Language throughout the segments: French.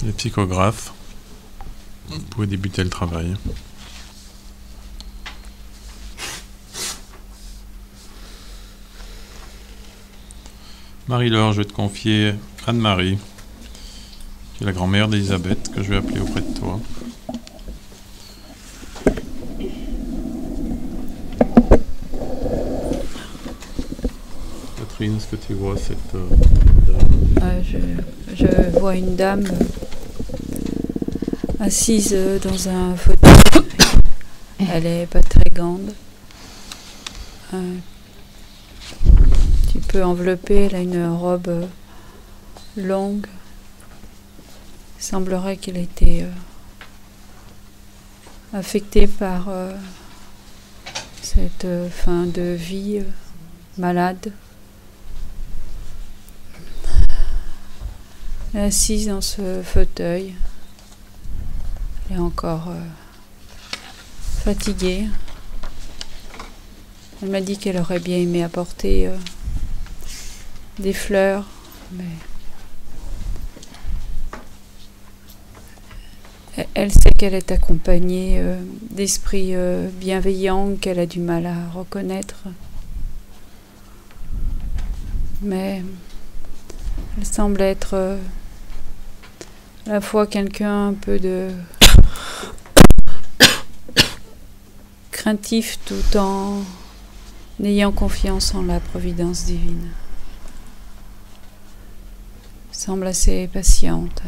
Les psychographes, vous pouvez débuter le travail. Marie-Laure, je vais te confier Anne-Marie, qui est la grand-mère d'Elisabeth, que je vais appeler auprès de toi. Catherine, est-ce que tu vois cette dame? Je vois une dame assise dans un fauteuil. Elle est pas très grande. Un peu enveloppée, elle a une robe longue. Il semblerait qu'elle ait été affectée par cette fin de vie malade. Elle est assise dans ce fauteuil. Elle est encore fatiguée. Elle m'a dit qu'elle aurait bien aimé apporter des fleurs, mais elle sait qu'elle est accompagnée d'esprits bienveillants qu'elle a du mal à reconnaître. Mais elle semble être à la fois quelqu'un un peu de craintif tout en ayant confiance en la providence divine. Elle semble assez patiente.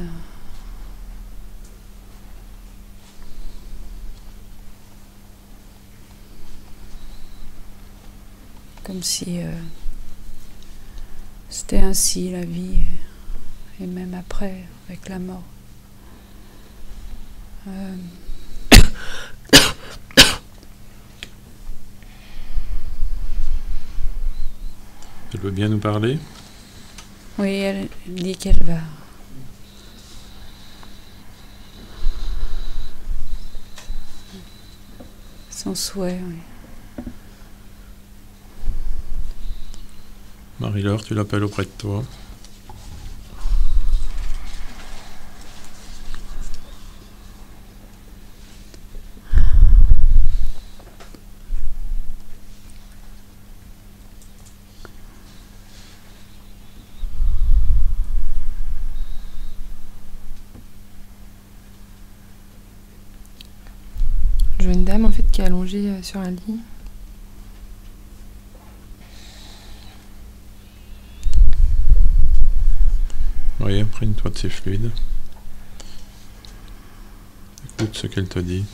Comme si c'était ainsi la vie, et même après, avec la mort. Elle veut bien nous parler? Oui, elle dit qu'elle va. Son souhait, oui. Marie-Laure, tu l'appelles auprès de toi. Je vois une dame en fait qui est allongée sur un lit. Oui, imprègne-toi de ces fluides. Écoute ce qu'elle te dit.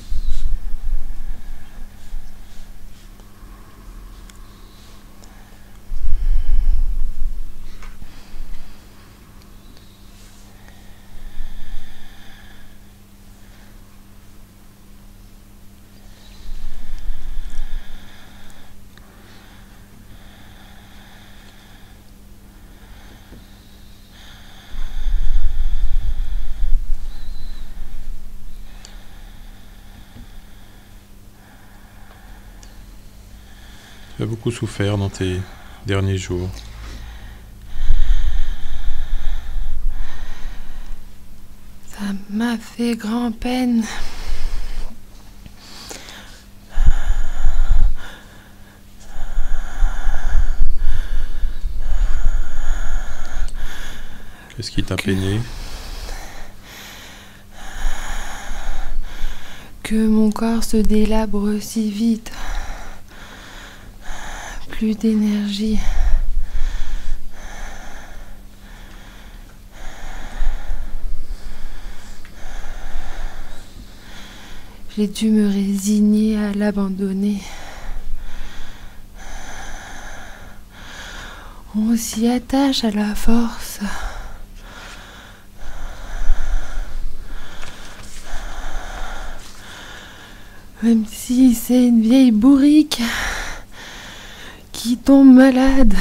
Tu as beaucoup souffert dans tes derniers jours. Ça m'a fait grand peine. Qu'est-ce qui t'a peiné? Que mon corps se délabre si vite. Plus d'énergie. J'ai dû me résigner à l'abandonner. On s'y attache à la force. Même si c'est une vieille bourrique qui tombe malade,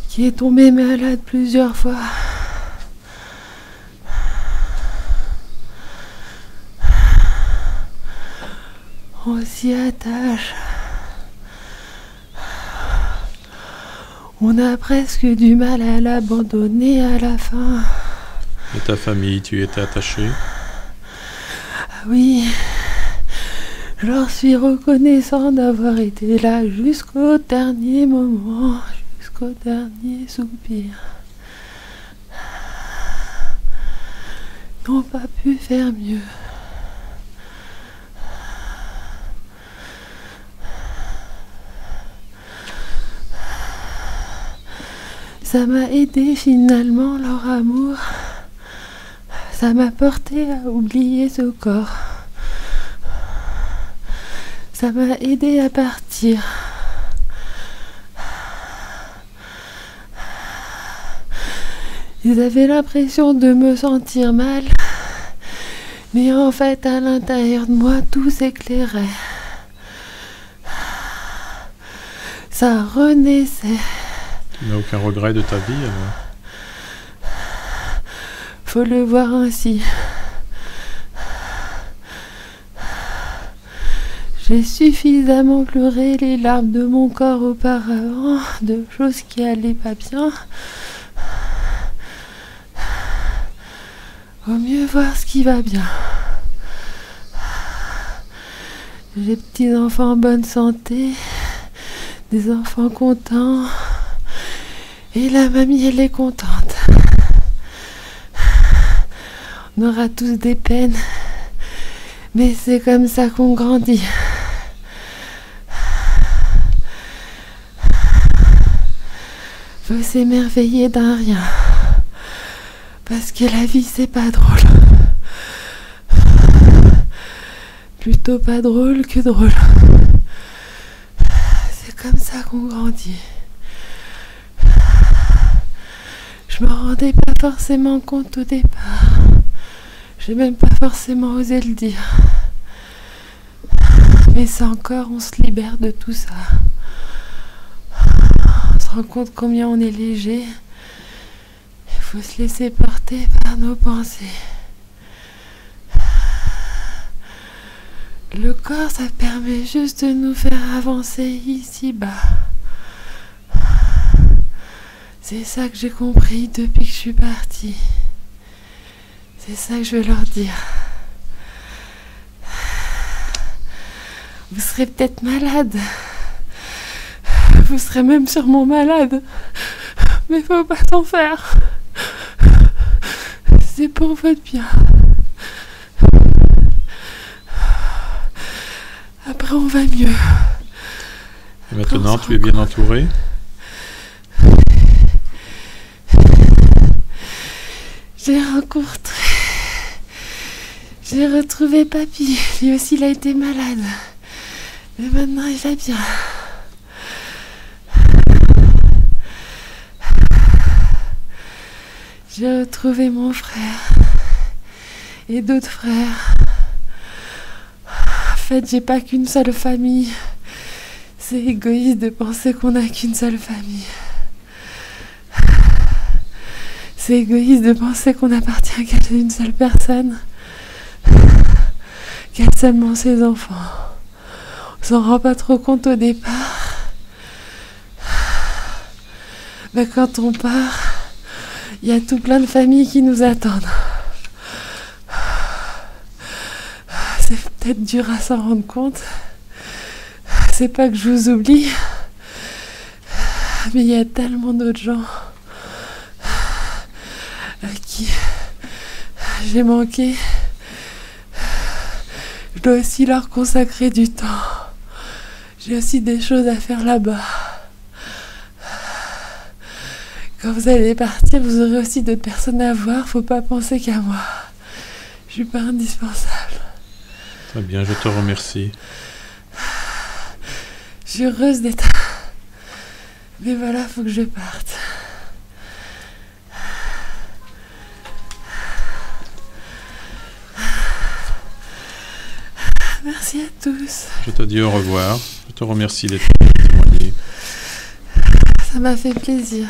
qui est tombée malade plusieurs fois. On s'y attache. On a presque du mal à l'abandonner à la fin. Et ta famille, tu y étais attaché? Oui, je leur suis reconnaissant d'avoir été là jusqu'au dernier moment, jusqu'au dernier soupir. Ils n'ont pas pu faire mieux. Ça m'a aidé finalement leur amour. Ça m'a porté à oublier ce corps. Ça m'a aidé à partir. Ils avaient l'impression de me sentir mal, mais en fait à l'intérieur de moi tout s'éclairait. Ça renaissait. Tu n'as aucun regret de ta vie alors? Faut le voir ainsi. J'ai suffisamment pleuré les larmes de mon corps auparavant, de choses qui allaient pas bien. Vaut mieux voir ce qui va bien. J'ai des petits enfants en bonne santé, des enfants contents, et la mamie elle est contente. On aura tous des peines, mais c'est comme ça qu'on grandit. Faut s'émerveiller d'un rien, parce que la vie c'est pas drôle. Plutôt pas drôle que drôle. C'est comme ça qu'on grandit. Je me rendais pas forcément compte au départ. J'ai même pas forcément osé le dire. Mais c'est encore, on se libère de tout ça. On se rend compte combien on est léger. Il faut se laisser porter par nos pensées. Le corps, ça permet juste de nous faire avancer ici-bas. C'est ça que j'ai compris depuis que je suis partie. C'est ça que je veux leur dire. Vous serez peut-être malade. Vous serez même sûrement malade. Mais faut pas s'en faire. C'est pour votre bien. Après, on va mieux. Et maintenant, tu es bien entouré? J'ai retrouvé papy. Lui aussi, il a été malade. Mais maintenant, il va bien. J'ai retrouvé mon frère. Et d'autres frères. En fait, j'ai pas qu'une seule famille. C'est égoïste de penser qu'on n'a qu'une seule famille. C'est égoïste de penser qu'on appartient qu'à une seule personne, qu'à seulement ses enfants. On s'en rend pas trop compte au départ. Mais quand on part, il y a tout plein de familles qui nous attendent. C'est peut-être dur à s'en rendre compte. C'est pas que je vous oublie, mais il y a tellement d'autres gens à qui j'ai manqué. Je dois aussi leur consacrer du temps. J'ai aussi des choses à faire là-bas. Quand vous allez partir, vous aurez aussi d'autres personnes à voir. Faut pas penser qu'à moi. Je suis pas indispensable. Très bien, je te remercie. Je suis heureuse d'être... Mais voilà, faut que je parte. Merci à tous. Je te dis au revoir. Je te remercie d'être témoigné. Ça m'a fait plaisir.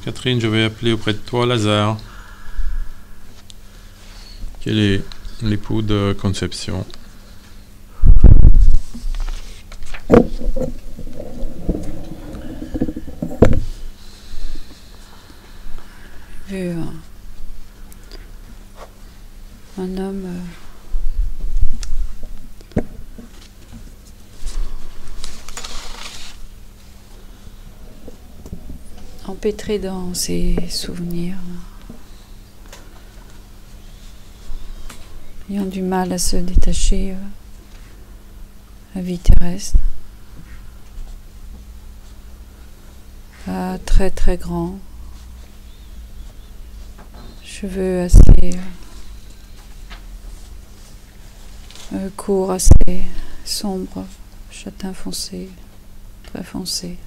Catherine, je vais appeler auprès de toi Lazare. Quel est l'époux de Conception? Vu un homme empêtré dans ses souvenirs, ayant du mal à se détacher de la vie terrestre, pas très très grand, cheveux assez courts, assez sombres, châtain foncé, très foncé.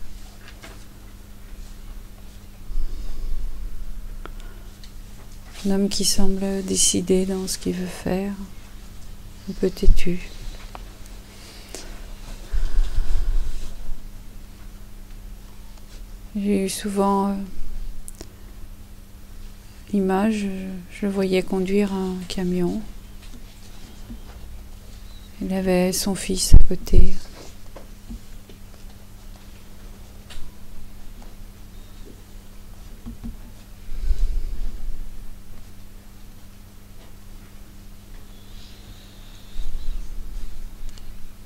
Un homme qui semble décidé dans ce qu'il veut faire, un peu têtu. J'ai eu souvent l'image, je le voyais conduire un camion. Il avait son fils à côté.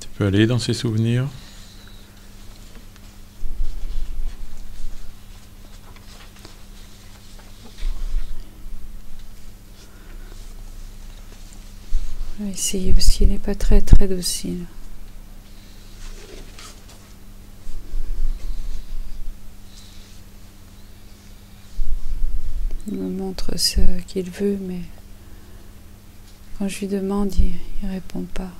Tu peux aller dans ses souvenirs? Je vais essayer parce qu'il n'est pas très très docile. Il me montre ce qu'il veut, mais quand je lui demande, il ne répond pas.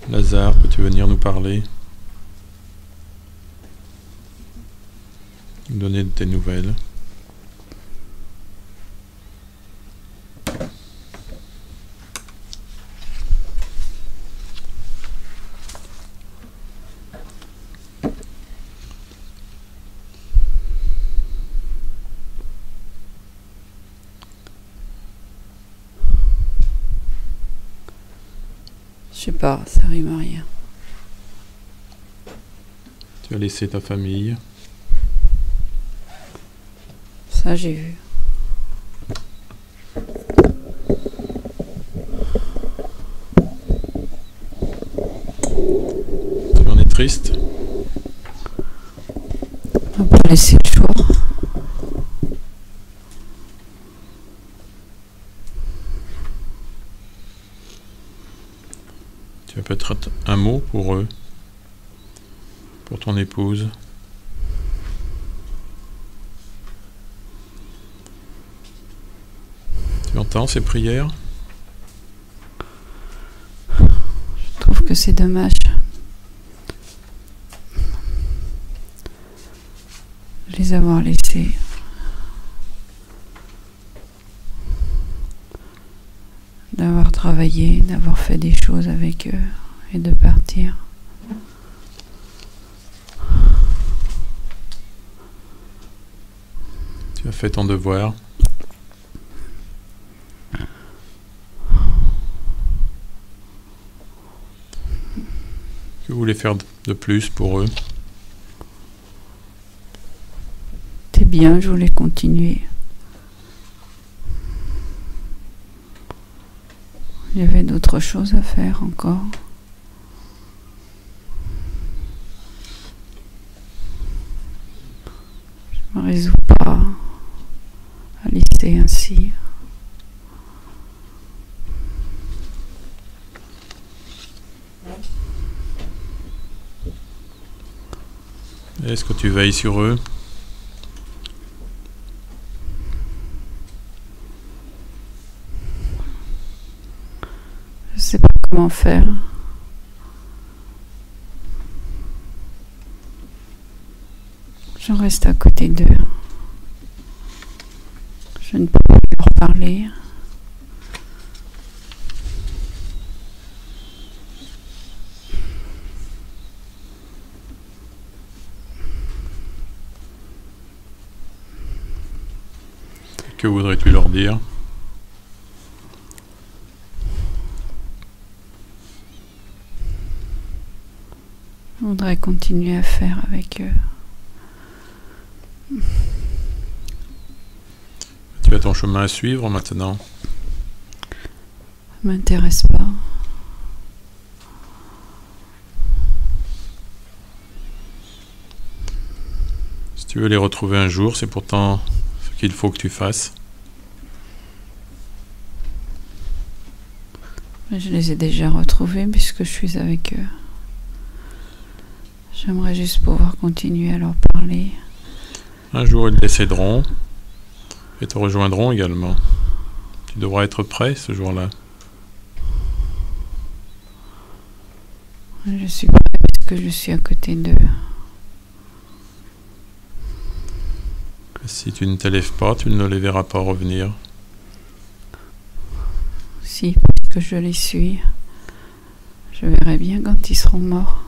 Lazare, peux-tu venir nous parler? Nous donner de tes nouvelles? Je sais pas, ça rime à rien. Tu as laissé ta famille? Ça, j'ai vu. Tu en es triste? On va pas laisser le choix. Tu as peut-être un mot pour eux, pour ton épouse? Tu entends ces prières? Je trouve que c'est dommage. De les avoir laissés. D'avoir travaillé, d'avoir fait des choses avec eux et de partir. Tu as fait ton devoir? Que vous voulez faire de plus pour eux? C'est bien, je voulais continuer. Il y avait d'autres choses à faire encore. Je me résous pas à laisser ainsi. Est-ce que tu veilles sur eux? Je sais pas comment faire. Je reste à côté d'eux. Je ne peux pas leur parler. Que voudrais-tu leur dire? voudrais continuer à faire avec eux. Tu as ton chemin à suivre maintenant. Ça m'intéresse pas. Si tu veux les retrouver un jour, c'est pourtant ce qu'il faut que tu fasses. Je les ai déjà retrouvés puisque je suis avec eux. J'aimerais juste pouvoir continuer à leur parler. Un jour, ils décéderont et te rejoindront également. Tu devras être prêt ce jour-là. Je suis prêt puisque je suis à côté d'eux. Si tu ne te lèves pas, tu ne les verras pas revenir. Si, puisque je les suis, je verrai bien quand ils seront morts.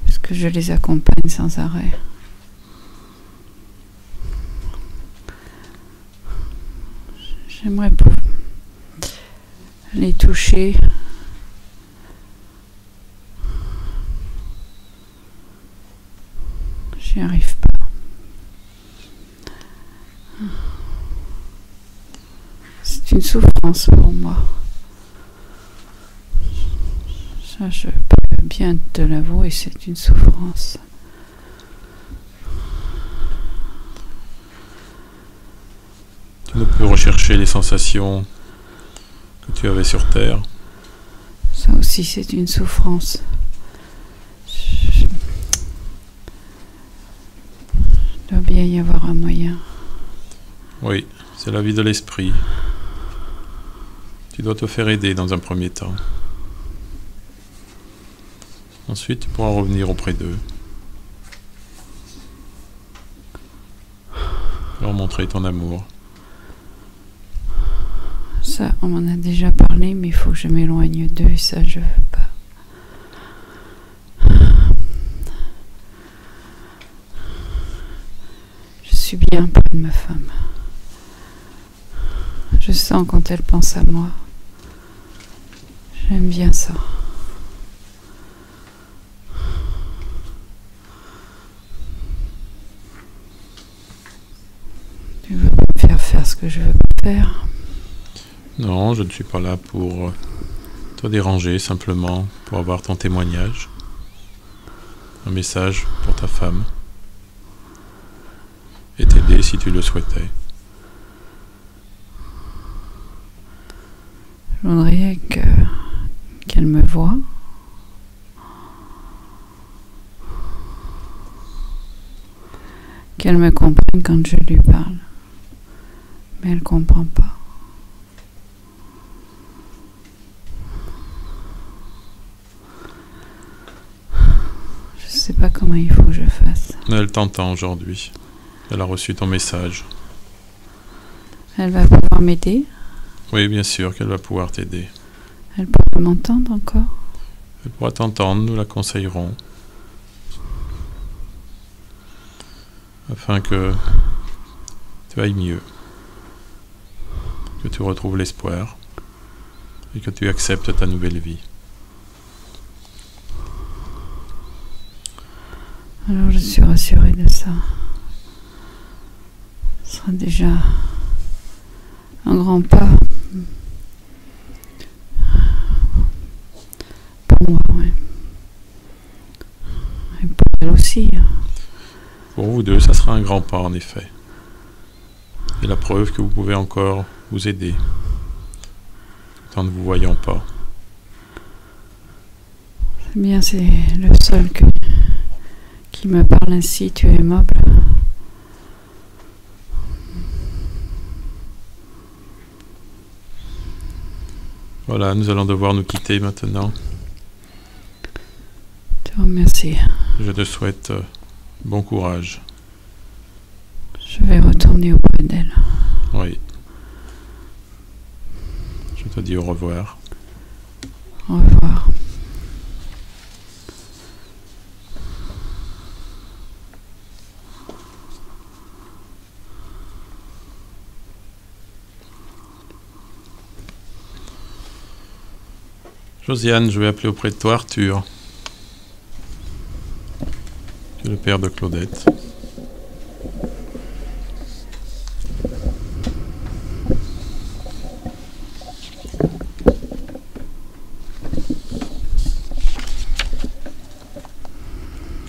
Parce que je les accompagne sans arrêt. J'aimerais pouvoir les toucher. J'y arrive pas. C'est une souffrance pour moi. Ça, je peux bien te l'avouer, c'est une souffrance. Tu ne peux rechercher les sensations que tu avais sur Terre. Ça aussi, c'est une souffrance. Il doit bien y avoir un moyen. Oui, c'est la vie de l'esprit. Tu dois te faire aider dans un premier temps. Ensuite, tu pourras revenir auprès d'eux. Leur montrer ton amour. Ça, on m'en a déjà parlé, mais il faut que je m'éloigne d'eux et ça, je veux pas. Je suis bien près de ma femme. Je sens quand elle pense à moi. J'aime bien ça. Tu veux pas me faire faire ce que je veux pas faire? Non, je ne suis pas là pour te déranger, simplement pour avoir ton témoignage. Un message pour ta femme. Et t'aider si tu le souhaitais. Je voudrais qu'elle me voie. Qu'elle me comprenne quand je lui parle. Mais elle comprend pas. Je sais pas comment il faut que je fasse. Mais elle t'entend aujourd'hui. Elle a reçu ton message. Elle va pouvoir m'aider. Oui, bien sûr qu'elle va pouvoir t'aider. Elle pourra m'entendre encore. Elle pourra t'entendre, nous la conseillerons. Afin que tu ailles mieux. Que tu retrouves l'espoir. Et que tu acceptes ta nouvelle vie. Alors je suis rassurée de ça. Ce sera déjà un grand pas pour moi, ouais. Et pour elle aussi. Pour vous deux, ça sera un grand pas en effet. Et la preuve que vous pouvez encore vous aider. Tout en ne vous voyant pas. C'est bien, c'est le seul qui me parle ainsi, tu es aimable. Voilà, nous allons devoir nous quitter maintenant. Je te remercie. Je te souhaite bon courage. Je vais retourner auprès d'elle. Oui. Je te dis au revoir. Au revoir. Josiane, je vais appeler auprès de toi Arthur. C'est le père de Claudette.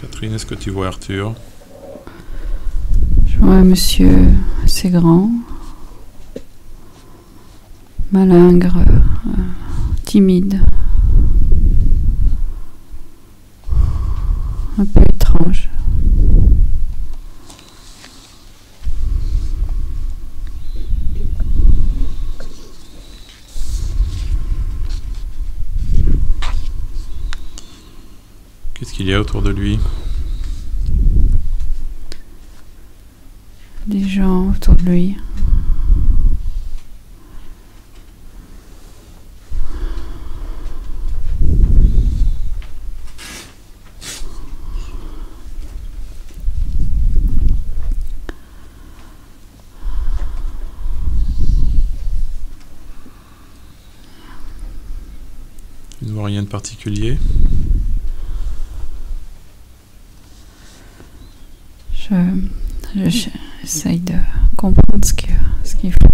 Catherine, est-ce que tu vois Arthur? Je vois un monsieur assez grand, malingre, timide, un peu étrange. Qu'est-ce qu'il y a autour de lui? Des gens autour de lui. Tu ne vois rien de particulier? J'essaye de comprendre ce qu'ils font.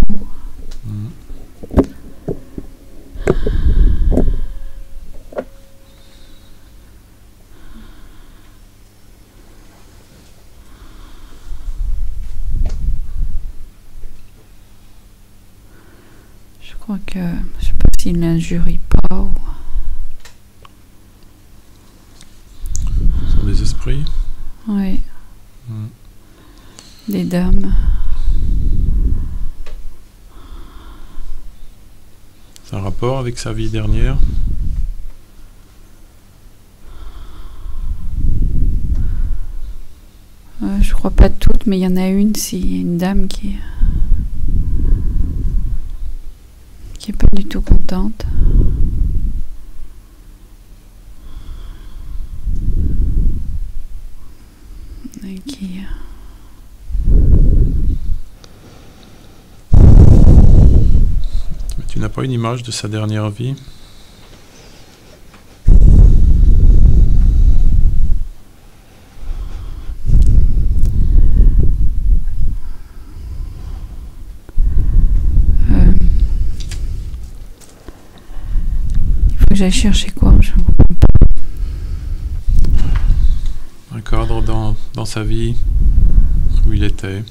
Je crois que, je sais pas s'ils n'injurient pas ou... Ce sont des esprits? Oui. Des dames. C'est un rapport avec sa vie dernière? Je crois pas toutes, mais il y en a une dame qui est pas du tout contente. Et qui... Mais tu n'as pas une image de sa dernière vie? J'allais chercher quoi? Je... Un cadre dans sa vie où il était,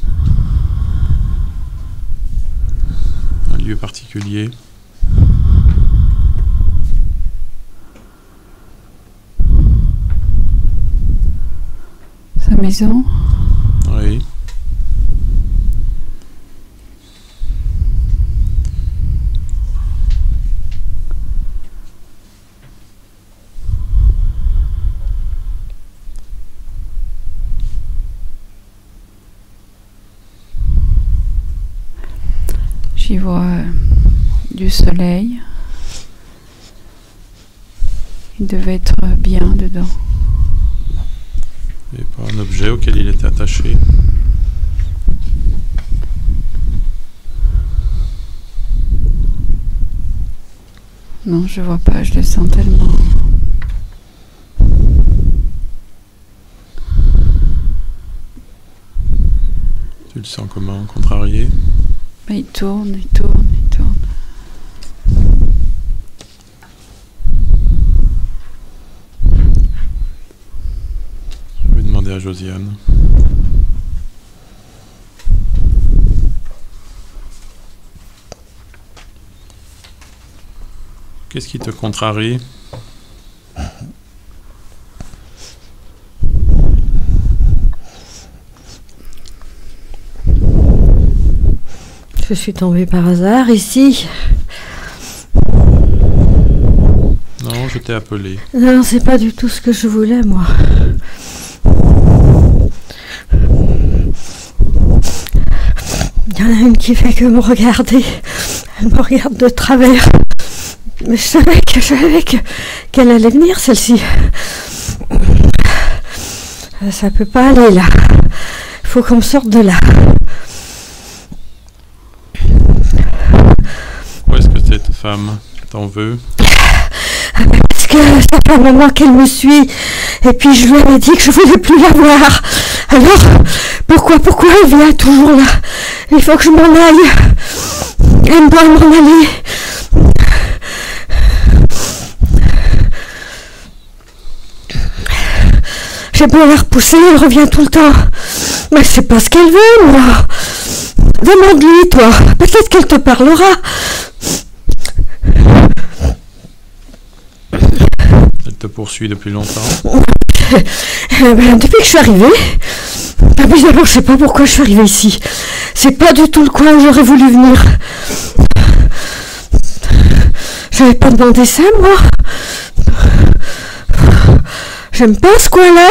un lieu particulier. Sa maison? Oui. J'y vois du soleil. Il devait être bien dedans. Et pas un objet auquel il était attaché. Non, je vois pas, je le sens tellement. Tu le sens comment? Contrarié? Mais il tourne, il tourne, il tourne. Je vais demander à Josiane. Qu'est-ce qui te contrarie? Je suis tombée par hasard ici. Non, je t'ai appelé. Non, c'est pas du tout ce que je voulais, moi. Il y en a une qui fait que me regarder. Elle me regarde de travers. Mais je savais qu'elle allait venir, celle-ci. Ça peut pas aller, là. Il faut qu'on me sorte de là. Où est-ce que cette femme t'en veut? Parce que ça fait un moment qu'elle me suit. Et puis je lui avais dit que je voulais plus la voir. Alors, pourquoi elle vient toujours là? Il faut que je m'en aille. Elle doit m'en aller. J'ai beau la repousser, elle revient tout le temps. Mais je sais pas ce qu'elle veut, moi. Demande-lui, toi. Peut-être qu'elle te parlera. Elle te poursuit depuis longtemps? Depuis que je suis arrivée. Puis d'abord, je sais pas pourquoi je suis arrivée ici. C'est pas du tout le coin où j'aurais voulu venir. J'avais pas demandé ça, moi. J'aime pas ce coin-là.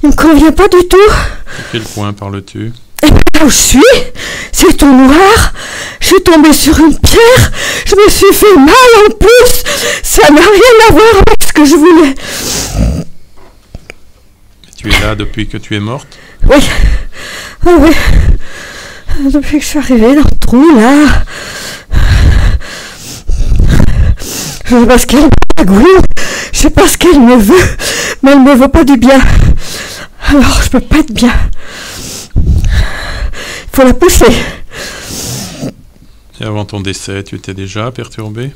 Il me convient pas du tout. De quel coin parles-tu? Là où je suis, c'est tout noir. Je suis tombée sur une pierre. Je me suis fait mal en plus. Ça n'a rien à voir avec ce que je voulais. Et tu es là depuis que tu es morte? Oui. Ah oui. Depuis que je suis arrivée dans le trou, là. Je sais pas ce qu'elle magouille. Je sais pas ce qu'elle me veut. Mais elle me veut pas du bien. Alors je peux pas être bien. Il faut la pousser. Et avant ton décès, tu étais déjà perturbé?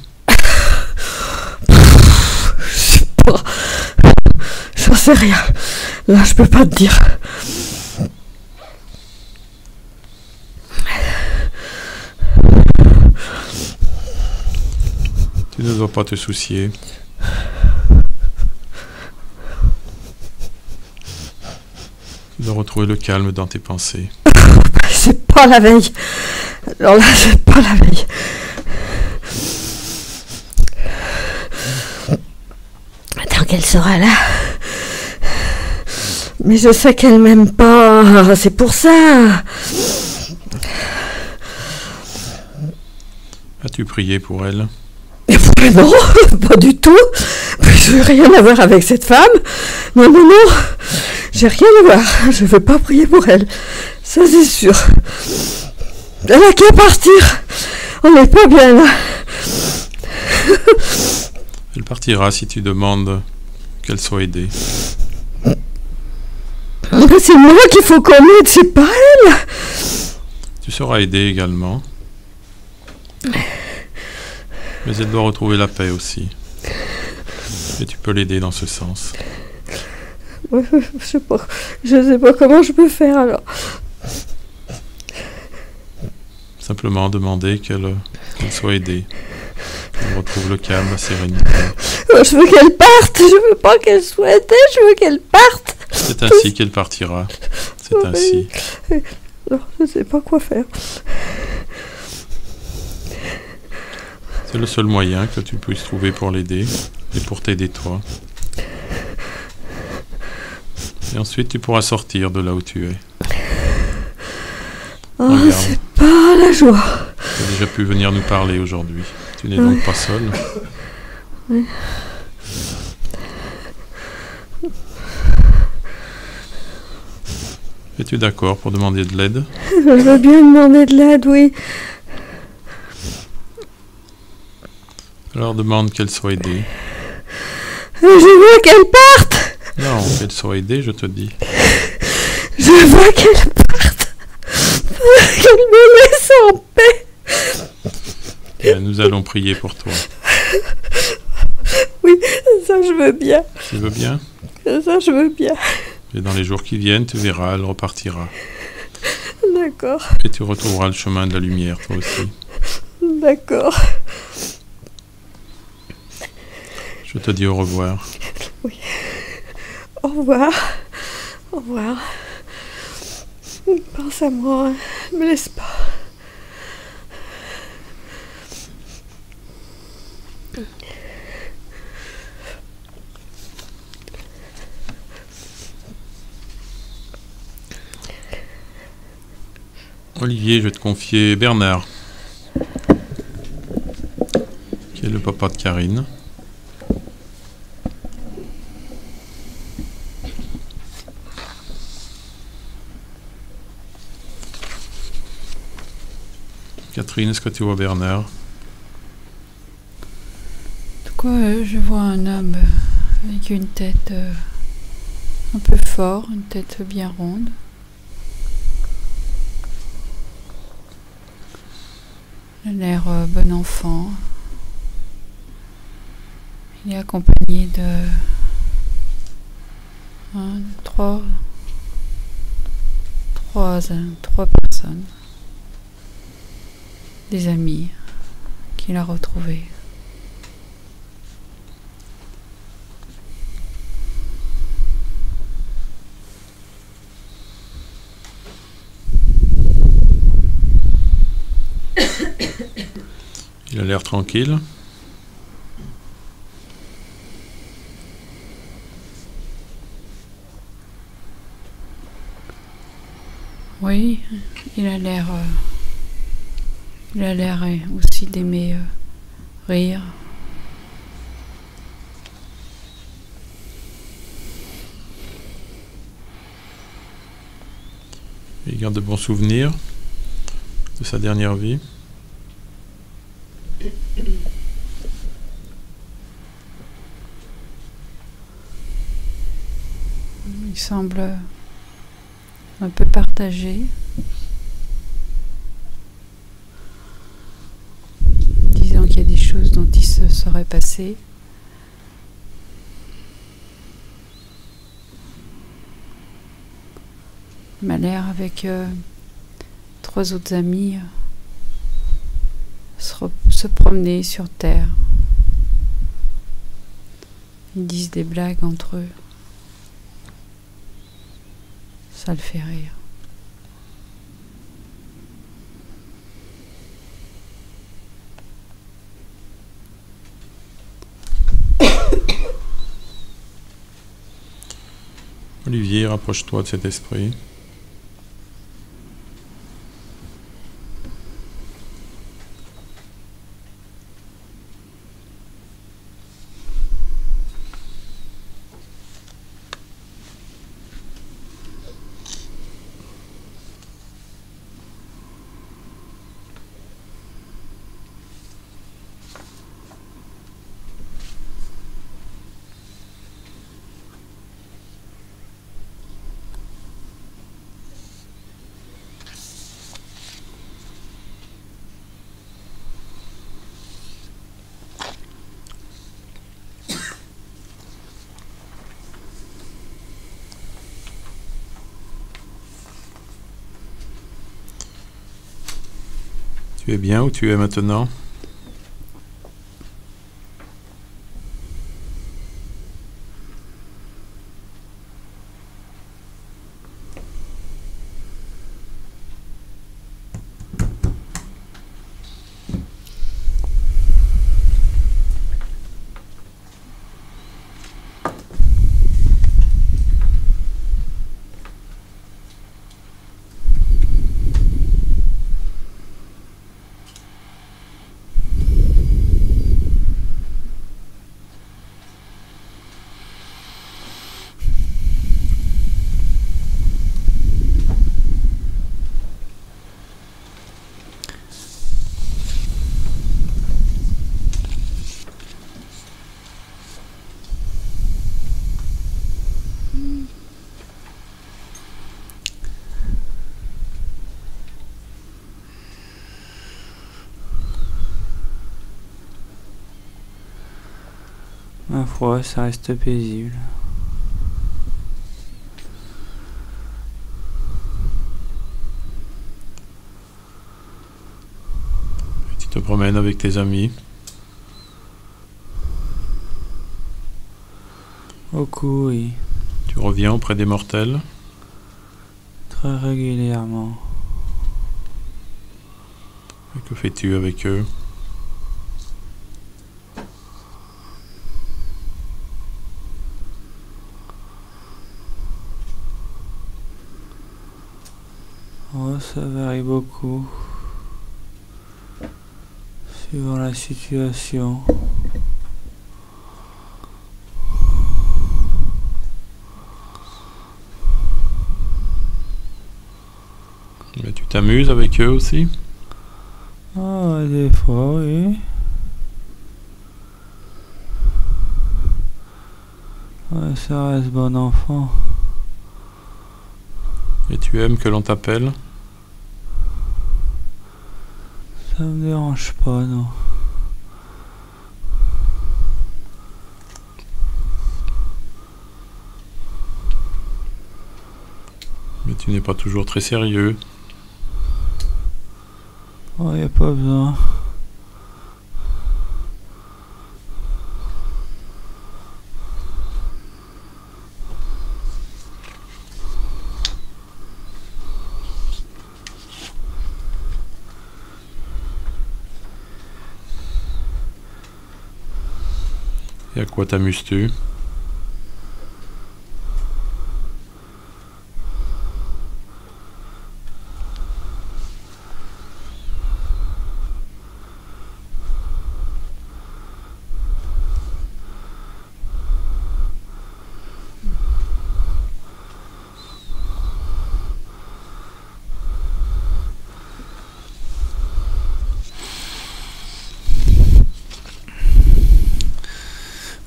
Je sais pas. J'en sais rien. Là, je peux pas te dire. Tu ne dois pas te soucier. Tu dois retrouver le calme dans tes pensées. C'est pas la veille. Alors là, c'est pas la veille. Tant qu'elle sera là. Mais je sais qu'elle m'aime pas. C'est pour ça. As-tu prié pour elle? Mais non, pas du tout. Je veux rien à voir avec cette femme. Non, non, non. J'ai rien à voir. Je veux pas prier pour elle. Ça, c'est sûr. Elle a qu'à partir. On n'est pas bien là. Elle partira si tu demandes qu'elle soit aidée. C'est moi qu'il faut qu'on aide, c'est pas elle. Tu seras aidée également. Mais elle doit retrouver la paix aussi. Et tu peux l'aider dans ce sens. Je sais pas comment je peux faire alors. Simplement demander qu'elle soit aidée. Qu'elle retrouve le calme, la sérénité. Je veux qu'elle parte, je veux pas qu'elle soit aidée, je veux qu'elle parte. C'est ainsi qu'elle partira. C'est ainsi. Non, je sais pas quoi faire. C'est le seul moyen que tu puisses trouver pour l'aider et pour t'aider toi. Et ensuite, tu pourras sortir de là où tu es. Oh, Regarde. c'est pas la joie. Tu as déjà pu venir nous parler aujourd'hui. Tu n'es donc pas seule. Oui. Es-tu d'accord pour demander de l'aide? Je veux bien demander de l'aide, oui. Alors demande qu'elle soit aidée. Je veux qu'elle parte. Non, qu'elle soit aidée, je te dis. Je veux qu'elle parte. Qu'elle me laisse en paix. Et nous allons prier pour toi. Oui, ça je veux bien. Tu veux bien? Ça je veux bien. Et dans les jours qui viennent, tu verras, elle repartira. D'accord, Et tu retrouveras le chemin de la lumière, toi aussi. d'accord. Je te dis au revoir. Oui. Au revoir. Au revoir. Pense à moi. Ne me laisse pas. Olivier, je vais te confier Bernard, qui est le papa de Karine. Catherine, est-ce que tu vois Bernard? Quoi, je vois un homme avec une tête un peu forte, une tête bien ronde. Il a l'air bon enfant. Il est accompagné de trois personnes, des amis qu'il a retrouvés. Il a l'air tranquille. Oui, il a l'air aussi d'aimer rire. Il garde de bons souvenirs de sa dernière vie. Il semble un peu partagé. Disons qu'il y a des choses dont il se serait passé. Il m'a l'air avec trois autres amis se promener sur Terre. Ils disent des blagues entre eux. Ça le fait rire. Olivier, rapproche-toi de cet esprit. Tu es bien où tu es maintenant? Ma foi, ça reste paisible. Tu te promènes avec tes amis. Au coup, oui. Tu reviens auprès des mortels. Très régulièrement. Et que fais-tu avec eux? Oh, ça varie beaucoup. Suivant la situation. Mais tu t'amuses avec eux aussi? Ah, des fois, oui. Ouais, ça reste bon enfant. Et tu aimes que l'on t'appelle? Ça me dérange pas, non. Mais tu n'es pas toujours très sérieux. Oh, y a pas besoin. Et à quoi t'amuses-tu?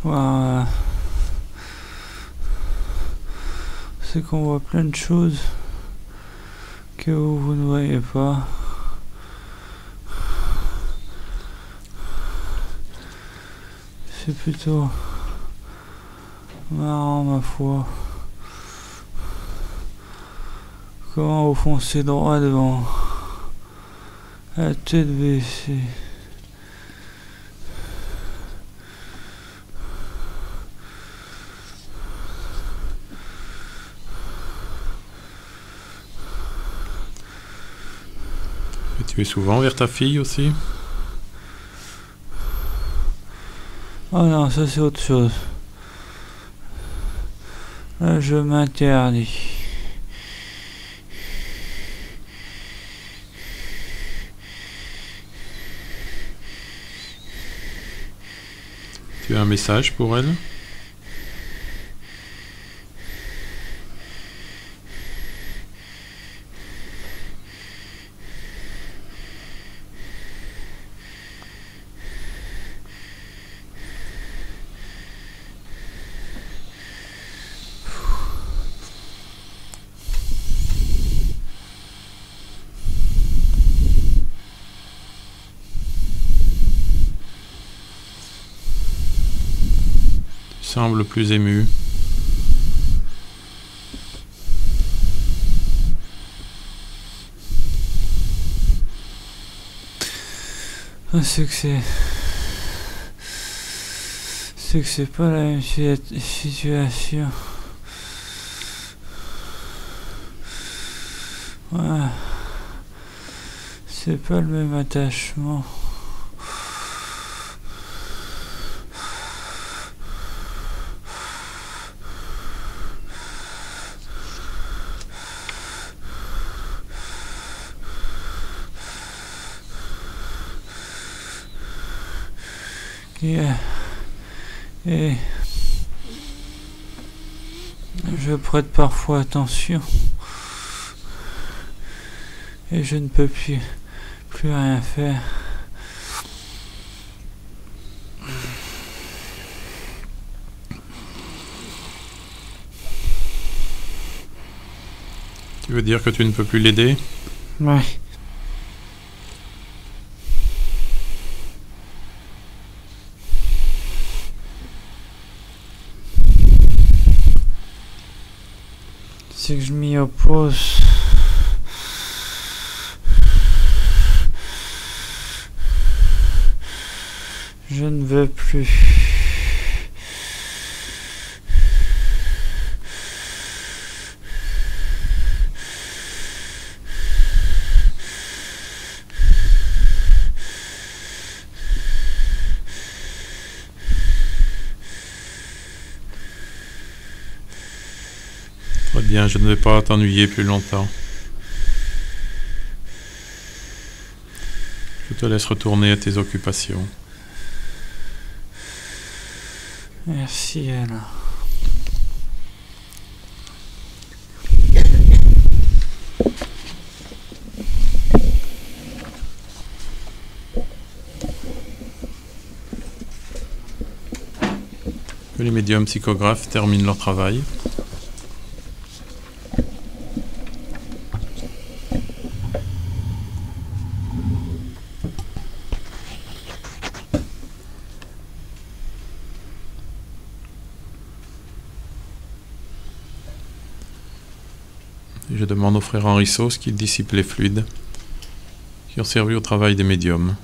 Voilà. C'est qu'on voit plein de choses que vous ne voyez pas. C'est plutôt marrant, ma foi. Comment vous foncez droit devant, la tête baissée. Et tu es souvent vers ta fille aussi? Oh non, ça c'est autre chose. Là, je m'interdis. Tu as un message pour elle? Tu sembles plus ému. C'est que c'est pas la même situation. Ouais. C'est pas le même attachement. Et je prête parfois attention et je ne peux plus rien faire. Tu veux dire que tu ne peux plus l'aider? Ouais. C'est que je m'y oppose. Je ne veux plus. Très bien, je ne vais pas t'ennuyer plus longtemps. Je te laisse retourner à tes occupations. Merci Anna. Que les médiums psychographes terminent leur travail. Et je demande au frère Henri Sauce qu'il dissipe les fluides qui ont servi au travail des médiums.